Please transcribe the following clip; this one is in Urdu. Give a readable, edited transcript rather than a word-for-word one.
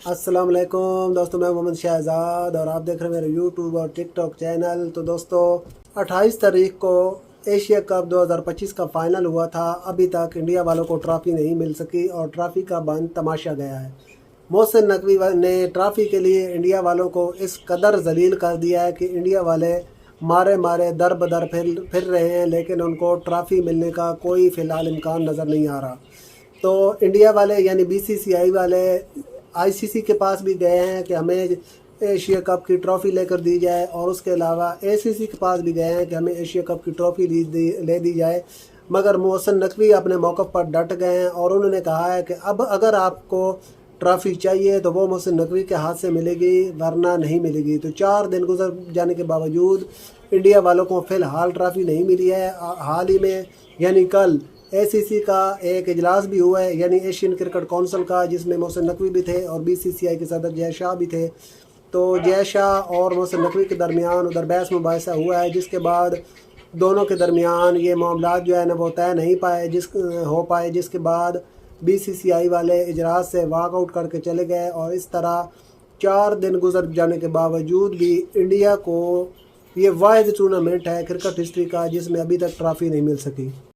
السلام علیکم دوستوں، میں محمد شہزاد اور آپ دیکھ رہے ہیں میرے یوٹیوب اور ٹک ٹاک چینل۔ تو دوستوں 28 تاریخ کو ایشیا کپ 2025 کا فائنل ہوا تھا۔ ابھی تک انڈیا والوں کو ٹرافی نہیں مل سکی اور ٹرافی کا بند تماشا گیا ہے۔ محسن نقوی نے ٹرافی کے لیے انڈیا والوں کو اس قدر ذلیل کر دیا ہے کہ انڈیا والے مارے در بدر پھر رہے ہیں، لیکن ان کو ٹرافی ملنے کا کوئی فی الحال امکان نظر نہیں آ رہا۔ تو انڈیا والے یعنی BCCI والے ICC کے پاس بھی گئے ہیں کہ ہمیں ایشیا کپ کی ٹرافی لے کر دی جائے، اور اس کے علاوہ ACC کے پاس بھی گئے ہیں کہ ہمیں ایشیا کپ کی ٹرافی لے دی جائے، مگر محسن نقوی اپنے موقف پر ڈٹ گئے ہیں اور انہوں نے کہا ہے کہ اب اگر آپ کو ٹرافی چاہیے تو وہ محسن نقوی کے ہاتھ سے ملے گی، ورنہ نہیں ملے گی۔ تو 4 دن گزر جانے کے باوجود انڈیا والوں کو فی الحال ٹرافی نہیں ملی ہے۔ حال ہی میں یعنی کل ACC کا ایک اجلاس بھی ہوا ہے، یعنی ایشین کرکٹ کونسل کا، جس میں محسن نقوی بھی تھے اور BCCI کے صدر جے شاہ بھی تھے۔ تو جے شاہ اور محسن نقوی کے درمیان ادھر بحث مباحثہ ہوا ہے، جس کے بعد دونوں کے درمیان یہ معاملات جو ہے نا وہ طے نہیں ہو پائے، جس کے بعد BCCI والے اجلاس سے واک آؤٹ کر کے چلے گئے، اور اس طرح 4 دن گزر جانے کے باوجود بھی انڈیا کو یہ واحد ٹورنامنٹ ہے کرکٹ ہسٹری کا جس میں ابھی تک ٹرافی نہیں مل سکی۔